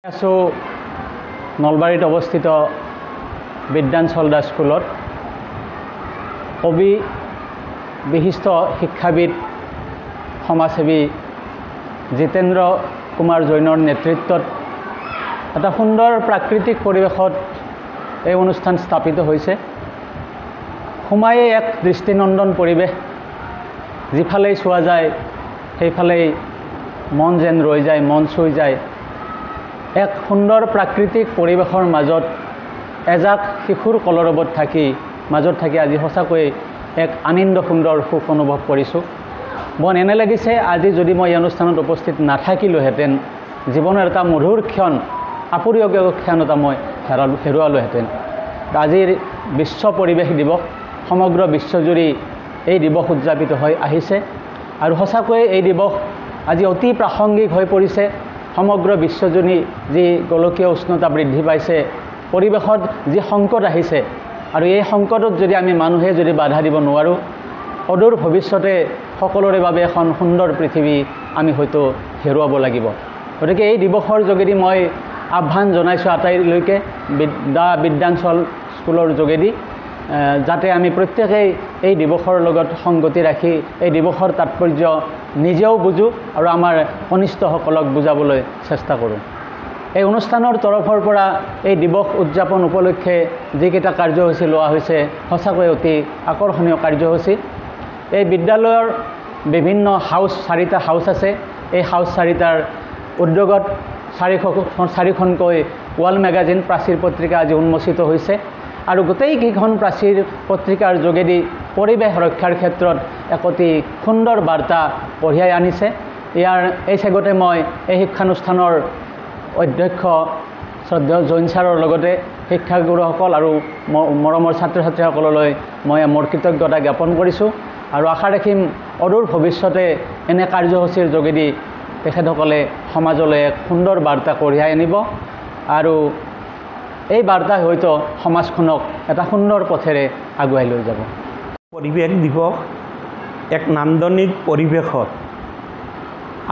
আছো নলবাৰীত অৱস্থিত বিদ্যাঞ্চল দাস স্কুলত কবি বিশিষ্ট শিক্ষাবিদ সমাজসেৱী জিতেন্দ্ৰ কুমাৰ জৈনৰ নেতৃত্বত এটা সুন্দৰ প্ৰাকৃতিক পৰিৱেশত এই অনুষ্ঠান স্থাপিত হৈছে। সোমায়ে এক দৃষ্টিনন্দন পৰিৱেশ, যিফালেই চোৱা যায় সেইফালেই মন যেন ৰৈ যায়, মন চুই যায়। এক সুন্দৰ প্ৰাকৃতিক পৰিৱেশৰ মাজত এজাক শিশুৰ কলৰৱত মাজত থাকি আজি সঁচাকৈ এক আনন্দ সুন্দৰ সুখ অনুভৱ কৰিছোঁ। মন এনে লাগিছে আজি যদি মই এই অনুষ্ঠানত উপস্থিত নাথাকিলোহেঁতেন, জীৱনৰ এটা মধুৰ ক্ষণ, আপুৰুগীয়া ক্ষণ এটা মই হেৰুৱালোহেঁতেন। আজিৰ বিশ্ব পৰিৱেশ দিৱস, সমগ্ৰ বিশ্বজুৰি এই দিৱস উদযাপিত হৈ আহিছে আৰু সঁচাকৈ এই দিৱস আজি অতি প্ৰাসংগিক হৈ পৰিছে। সমগ্ৰ বিশ্বজুৰি যি গোলকীয় উষ্ণতা বৃদ্ধি পাইছে, পৰিৱেশত যি সংকট আহিছে আৰু এই সংকটত যদি আমি মানুহে যদি বাধা দিব নোৱাৰোঁ, অদূৰ ভৱিষ্যতে সকলোৰে বাবে এখন সুন্দৰ পৃথিৱী আমি হয়তো হেৰুৱাব লাগিব। গতিকে এই দিৱসৰ যোগেদি মই আহ্বান জনাইছোঁ আটাইলৈকে বিদ্যাঞ্চল স্কুলৰ যোগেদি, যাতে আমি প্ৰত্যেকেই এই দিৱসৰ লগত সংগতি ৰাখি এই দিৱসৰ তাৎপৰ্য নিজেও বুজোঁ আৰু আমাৰ কনিষ্ঠসকলক বুজাবলৈ চেষ্টা কৰোঁ। এই অনুষ্ঠানৰ তৰফৰ পৰা এই দিৱস উদযাপন উপলক্ষে যিকেইটা কাৰ্যসূচী লোৱা হৈছে সঁচাকৈ অতি আকৰ্ষণীয় কাৰ্যসূচী। এই বিদ্যালয়ৰ বিভিন্ন চাৰিটা হাউচ আছে। এই হাউচ চাৰিটাৰ উদ্যোগত চাৰিখনকৈ ৱাল মেগাজিন প্ৰাচীৰ পত্ৰিকা আজি উন্মোচিত হৈছে আৰু গোটেইকেইখন প্ৰাচীৰ পত্ৰিকাৰ যোগেদি পৰিৱেশ ৰক্ষাৰ ক্ষেত্ৰত এক অতি সুন্দৰ বাৰ্তা কঢ়িয়াই আনিছে। এই চেগতে মই এই শিক্ষানুষ্ঠানৰ অধ্যক্ষ শ্ৰদ্ধেয় জৈন ছাৰৰ লগতে শিক্ষাগুৰুসকল আৰু মৰমৰ ছাত্ৰ ছাত্ৰীসকললৈ মই মোৰ কৃতজ্ঞতা জ্ঞাপন কৰিছোঁ আৰু আশা ৰাখিম অদূৰ ভৱিষ্যতে এনে কাৰ্যসূচীৰ যোগেদি তেখেতসকলে সমাজলৈ এক সুন্দৰ বাৰ্তা কঢ়িয়াই আনিব আৰু এই বাৰ্তাই হয়তো সমাজখনক এটা সুন্দৰ পথেৰে আগুৱাই লৈ যাব। পৰিৱেশ দিৱস এক নান্দনিক পৰিৱেশত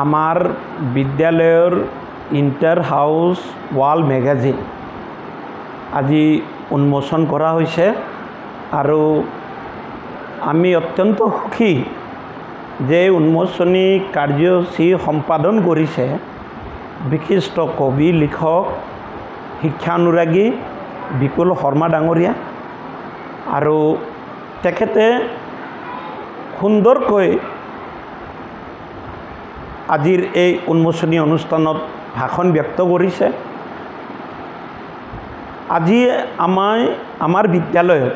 আমাৰ বিদ্যালয়ৰ ইণ্টাৰ হাউচ ৱাল মেগাজিন আজি উন্মোচন কৰা হৈছে আৰু আমি অত্যন্ত সুখী যে উন্মোচনী কাৰ্যসূচী সম্পাদন কৰিছে বিশিষ্ট কবি, লিখক, শিক্ষানুৰাগী বিপুল শৰ্মা ডাঙৰীয়া আৰু তেখেতে সুন্দৰকৈ আজিৰ এই উন্মোচনী অনুষ্ঠানত ভাষণ ব্যক্ত কৰিছে। আজি আমাৰ বিদ্যালয়ত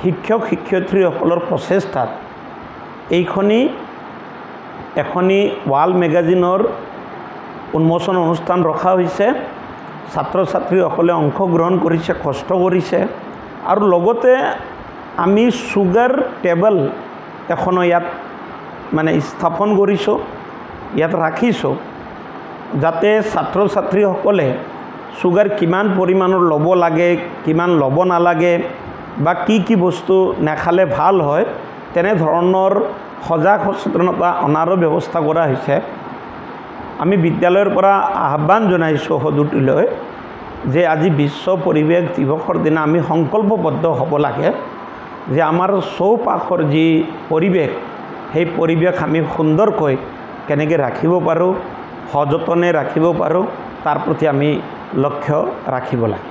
শিক্ষক শিক্ষয়িত্ৰীসকলৰ প্ৰচেষ্টাত এখনি ৱাল মেগাজিনৰ উন্মোচন অনুষ্ঠান ৰখা হৈছে। ছাত্ৰ ছাত্ৰীসকলে অংশগ্ৰহণ কৰিছে, কষ্ট কৰিছে আৰু লগতে আমি চুগাৰ টেবল এখনো ইয়াত স্থাপন কৰিছোঁ, ইয়াত ৰাখিছোঁ, যাতে ছাত্ৰ ছাত্ৰীসকলে চুগাৰ কিমান পৰিমাণৰ ল'ব লাগে, কিমান ল'ব নালাগে বা কি বস্তু নাখালে ভাল হয়, তেনেধৰণৰ সজাগ সচেতনতা অনাৰো ব্যৱস্থা কৰা হৈছে। আমি বিদ্যালয়ৰ পৰা আহ্বান জনাইছোঁ সদুটিলৈ যে আজি বিশ্ব পৰিৱেশ দিৱসৰ দিনা আমি সংকল্পবদ্ধ হ'ব লাগে যে আমাৰ চৌপাশৰ যি পৰিৱেশ, সেই পৰিৱেশ আমি সুন্দৰকৈ কেনেকৈ ৰাখিব পাৰোঁ, সযতনে ৰাখিব পাৰোঁ, তাৰ প্ৰতি আমি লক্ষ্য ৰাখিব লাগে।